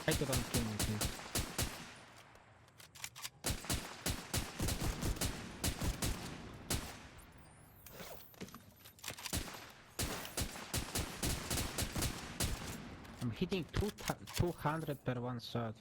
Try to don't kill me, please. I'm hitting 200 per one shot.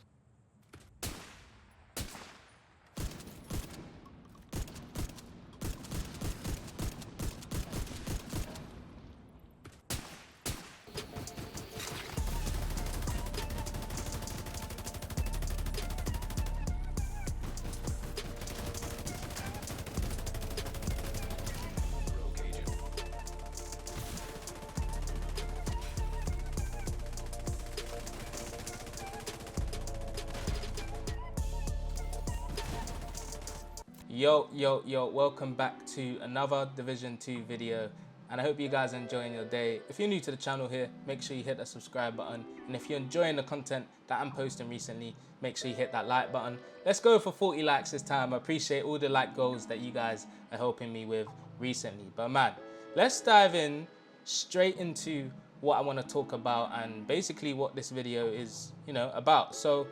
Yo, welcome back to another Division 2 video, and I hope you guys are enjoying your day. If you're new to the channel here, make sure you hit that subscribe button, and if you're enjoying the content that I'm posting recently, make sure you hit that like button. Let's go for 40 likes this time. I appreciate all the like goals that you guys are helping me with recently. But man, let's dive in straight into what I want to talk about and basically what this video is, about. So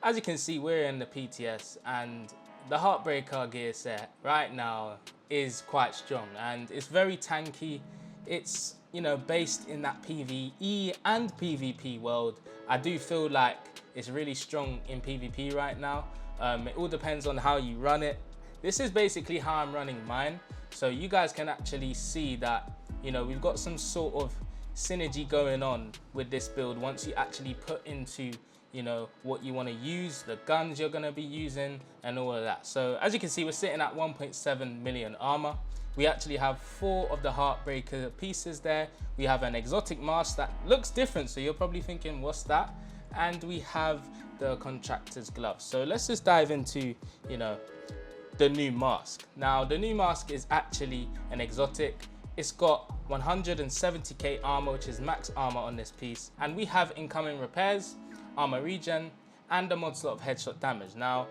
as you can see, we're in the PTS, and the Heartbreaker gear set right now is quite strong and it's very tanky. It's, based in that PvE and PvP world. I do feel like it's really strong in PvP right now. It all depends on how you run it. This is basically how I'm running mine. So you guys can actually see that, we've got some sort of synergy going on with this build once you actually put into what you want to use, the guns you're going to be using and all of that. So as you can see, we're sitting at 1.7 million armor. We actually have 4 of the Heartbreaker pieces there. We have an exotic mask that looks different, so you're probably thinking, what's that? And we have the contractor's gloves. So let's just dive into the new mask. Now the new mask is actually an exotic. It's got 170k armor, which is max armor on this piece, and we have incoming repairs, armor regen, and a mod slot of headshot damage. Now,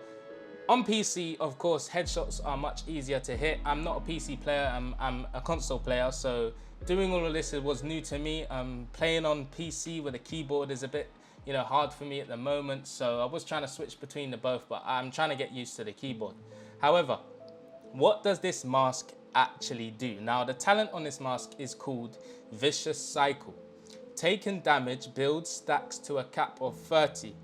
on PC, of course, headshots are much easier to hit. I'm not a PC player, I'm a console player, so doing all of this was new to me. Playing on PC with a keyboard is a bit, hard for me at the moment, so I was trying to switch between the both, but I'm trying to get used to the keyboard. However, what does this mask actually do? Now, the talent on this mask is called Vicious Cycle. Taken damage builds stacks to a cap of 30.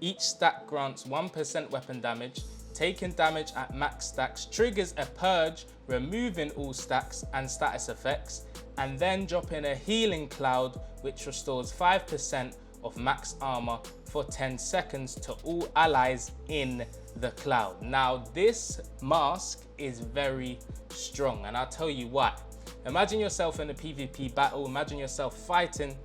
Each stack grants 1% weapon damage. Taken damage at max stacks triggers a purge, removing all stacks and status effects, and then dropping a healing cloud which restores 5% of max armor for 10 seconds to all allies in the cloud. Now this mask is very strong, and I'll tell you why. Imagine yourself in a PvP battle, imagine yourself fighting.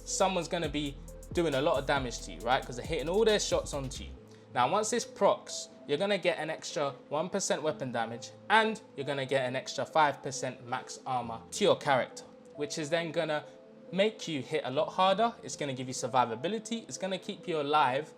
Someone's going to be doing a lot of damage to you, right? Because they're hitting all their shots onto you. Now, once this procs, you're going to get an extra 1% weapon damage, and you're going to get an extra 5% max armor to your character, which is then going to make you hit a lot harder. It's going to give you survivability. It's going to keep you alive.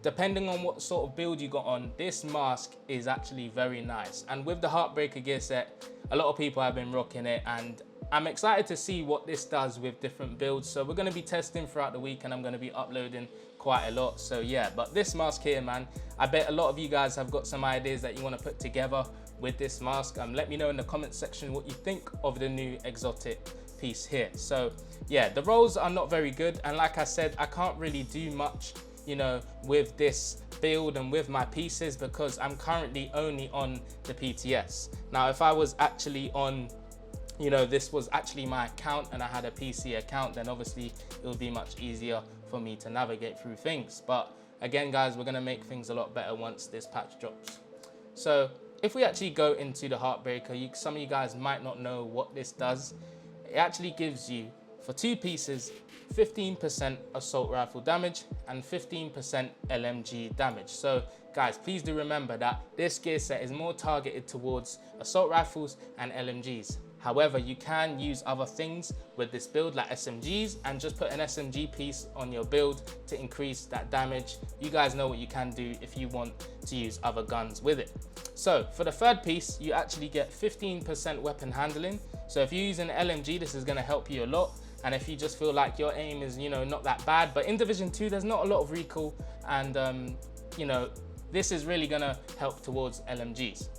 Depending on what sort of build you got on, this mask is actually very nice. And with the Heartbreaker gear set, a lot of people have been rocking it, and I'm excited to see what this does with different builds. So we're going to be testing throughout the week, and I'm going to be uploading quite a lot. So yeah, but this mask here, man, I bet a lot of you guys have got some ideas that you want to put together with this mask. Let me know in the comment section what you think of the new exotic piece here. So yeah, the rolls are not very good, and like I said, I can't really do much with this build and with my pieces because I'm currently only on the PTS. Now if I was actually on this was actually my account and I had a PC account, then obviously it would be much easier for me to navigate through things. But again, guys, we're going to make things a lot better once this patch drops. So if we actually go into the Heartbreaker, some of you guys might not know what this does. It actually gives you, for 2 pieces, 15% assault rifle damage and 15% LMG damage. So guys, please do remember that this gear set is more targeted towards assault rifles and LMGs. However, you can use other things with this build like SMGs, and just put an SMG piece on your build to increase that damage. You guys know what you can do if you want to use other guns with it. So for the third piece, you actually get 15% weapon handling. So if you use an LMG, this is going to help you a lot. and if you just feel like your aim is, you know, not that bad. But in Division 2, there's not a lot of recoil, and you know, this is really gonna help towards LMGs.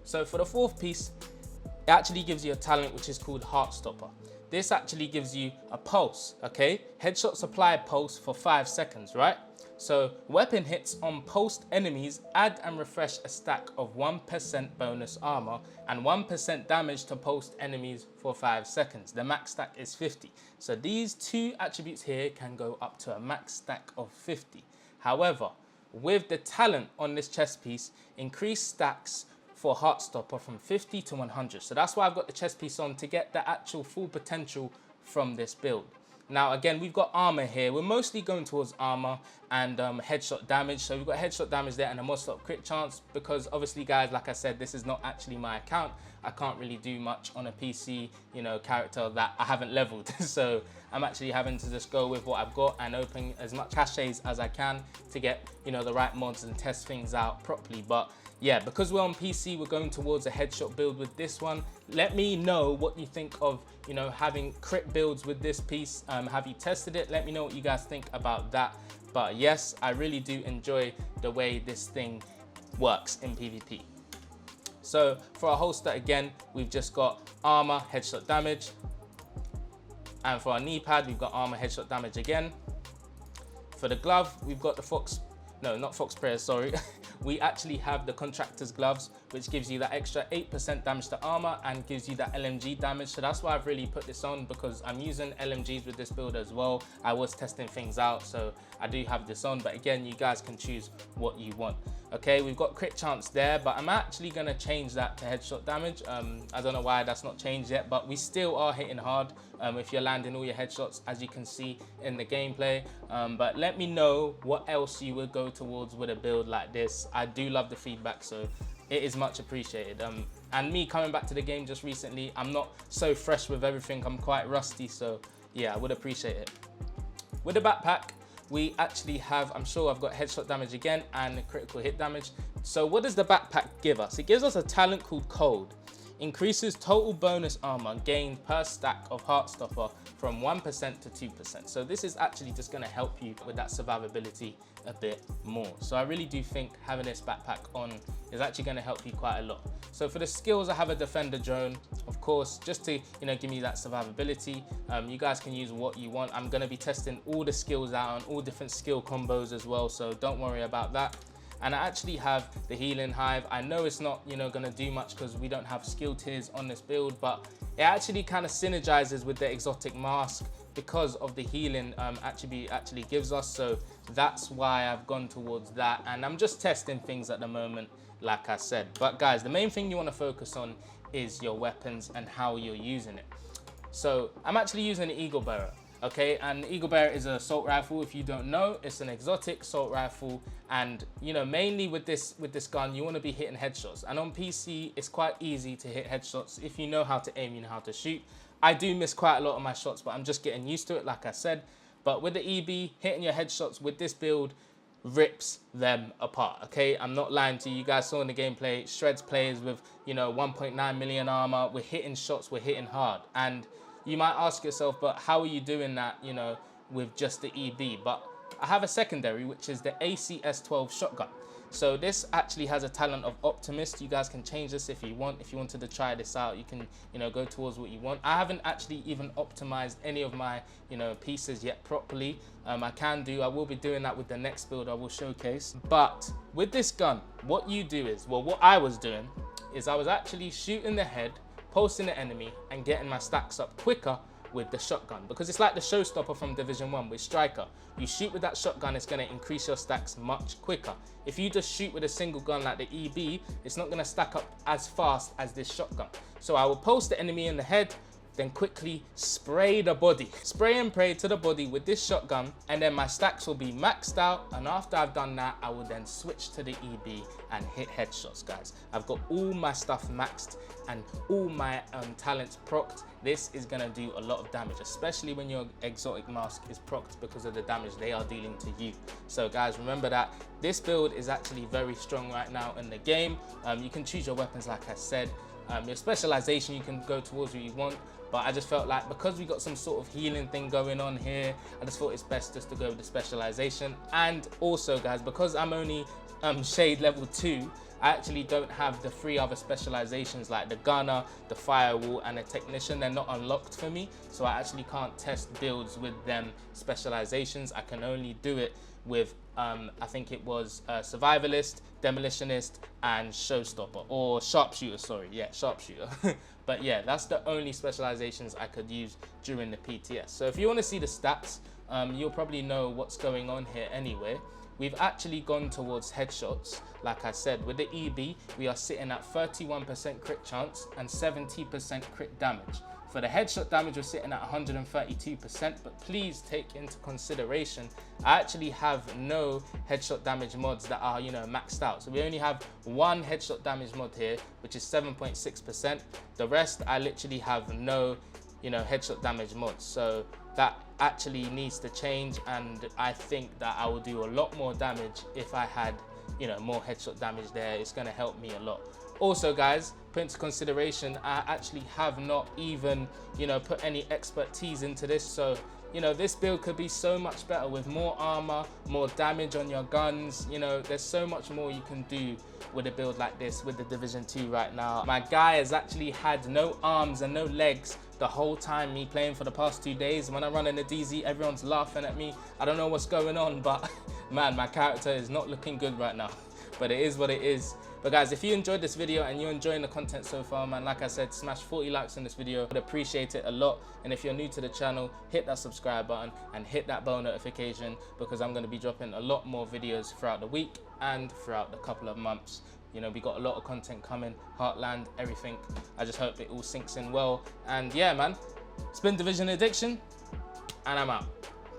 So for the fourth piece, it actually gives you a talent which is called Heartstopper. This actually gives you a pulse, okay? Headshot supply pulse for 5 seconds, right? So weapon hits on pulsed enemies add and refresh a stack of 1% bonus armor and 1% damage to pulsed enemies for 5 seconds. The max stack is 50. So these two attributes here can go up to a max stack of 50. However, with the talent on this chest piece, increased stacks for Heartstopper from 50 to 100. So that's why I've got the chest piece on, to get the actual full potential from this build. Now again, we've got armor here. We're mostly going towards armor and headshot damage. So we've got headshot damage there and a one-stop crit chance, because obviously guys, like I said, this is not actually my account. I can't really do much on a PC, you know, character that I haven't leveled. So I'm actually having to just go with what I've got and open as much caches as I can to get, you know, the right mods and test things out properly. But yeah, because we're on PC, we're going towards a headshot build with this one. Let me know what you think of, you know, having crit builds with this piece. Have you tested it? Let me know what you guys think about that. But yes, I really do enjoy the way this thing works in PvP. So for our holster, again, we've just got armor, headshot damage. And for our knee pad, we've got armor, headshot damage again. For the glove, we've got the Fox Prayer, sorry. We actually have the Contractor's Gloves, which gives you that extra 8% damage to armor and gives you that LMG damage. So that's why I've really put this on, because I'm using LMGs with this build as well. I was testing things out, so I do have this on. But again, you guys can choose what you want. Okay, we've got crit chance there, but I'm actually gonna change that to headshot damage. I don't know why that's not changed yet, but we still are hitting hard if you're landing all your headshots, as you can see in the gameplay. But let me know what else you would go towards with a build like this. I do love the feedback, so it is much appreciated. And me coming back to the game just recently, I'm not so fresh with everything. I'm quite rusty, so yeah, I would appreciate it. With the backpack, we actually have, I'm sure I've got headshot damage again and critical hit damage. So what does the backpack give us? It gives us a talent called Cold. Increases total bonus armor gained per stack of Heartstopper from 1% to 2%. So this is actually just gonna help you with that survivability a bit more. So I really do think having this backpack on is actually gonna help you quite a lot. So for the skills, I have a defender drone, of course, just to, you know, give me that survivability. You guys can use what you want. I'm gonna be testing all the skills out on all different skill combos as well, so don't worry about that. And I actually have the healing hive. I know it's not, you know, gonna do much because we don't have skill tiers on this build, but it actually kind of synergizes with the exotic mask because of the healing attribute it actually gives us. So that's why I've gone towards that. And I'm just testing things at the moment, like I said. But guys, the main thing you want to focus on is your weapons and how you're using it. So I'm actually using the Eagle Bearer. Okay, and Eagle Bearer is an assault rifle. If you don't know, it's an exotic assault rifle, and you know, mainly with this gun, you want to be hitting headshots. And on PC, it's quite easy to hit headshots if you know how to aim, you know how to shoot. I do miss quite a lot of my shots, but I'm just getting used to it, like I said. But with the EB, hitting your headshots with this build rips them apart. Okay, I'm not lying to you. You guys saw in the gameplay, shreds players with, you know, 1.9 million armor. We're hitting shots, we're hitting hard. And you might ask yourself, but how are you doing that, you know, with just the EB? But I have a secondary, which is the ACS-12 shotgun. So this actually has a talent of Optimist. You guys can change this if you want. If you wanted to try this out, you can, you know, go towards what you want. I haven't actually even optimized any of my, you know, pieces yet properly. I will be doing that with the next build I will showcase. But with this gun, what you do is, well, what I was doing is I was actually shooting the head, posting the enemy and getting my stacks up quicker with the shotgun, because it's like the showstopper from Division 1 with Striker. You shoot with that shotgun, it's going to increase your stacks much quicker. If you just shoot with a single gun like the EB, it's not going to stack up as fast as this shotgun. So I will post the enemy in the head, then quickly spray the body. Spray and pray to the body with this shotgun, and then my stacks will be maxed out. And after I've done that, I will then switch to the EB and hit headshots, guys. I've got all my stuff maxed and all my talents procced. This is gonna do a lot of damage, especially when your exotic mask is procced because of the damage they are dealing to you. So guys, remember that this build is actually very strong right now in the game. You can choose your weapons, like I said. Your specialization, you can go towards what you want, but I just felt like because we got some sort of healing thing going on here, I just thought it's best just to go with the specialization. And also guys, because I'm only shade level 2, I actually don't have the 3 other specializations like the gunner, the firewall, and the technician. They're not unlocked for me, so I actually can't test builds with them specializations. I can only do it with I think it was survivalist, demolitionist, and showstopper, or sharpshooter, sorry, yeah, sharpshooter. But yeah, that's the only specializations I could use during the PTS. So if you want to see the stats, you'll probably know what's going on here anyway. We've actually gone towards headshots. Like I said, with the EB, we are sitting at 31% crit chance and 70% crit damage. For the headshot damage, we're sitting at 132%, but please take into consideration, I actually have no headshot damage mods that are, you know, maxed out. So we only have one headshot damage mod here, which is 7.6%. The rest, I literally have no, you know, headshot damage mods. So that actually needs to change, and I think that I will do a lot more damage if I had, you know, more headshot damage there. It's going to help me a lot. Also guys, put into consideration, I actually have not even, you know, put any expertise into this. So, you know, this build could be so much better with more armor, more damage on your guns. You know, there's so much more you can do with a build like this with the Division 2 right now. My guy has actually had no arms and no legs the whole time me playing for the past 2 days. When I run in the DZ, everyone's laughing at me. I don't know what's going on, but man, my character is not looking good right now. But it is what it is. But guys, if you enjoyed this video and you're enjoying the content so far, man, like I said, smash 40 likes on this video. I'd appreciate it a lot. And if you're new to the channel, hit that subscribe button and hit that bell notification, because I'm going to be dropping a lot more videos throughout the week and throughout the couple of months. You know, we got a lot of content coming, Heartland, everything. I just hope it all sinks in well. And yeah, man, it's been Division Addiction, and I'm out.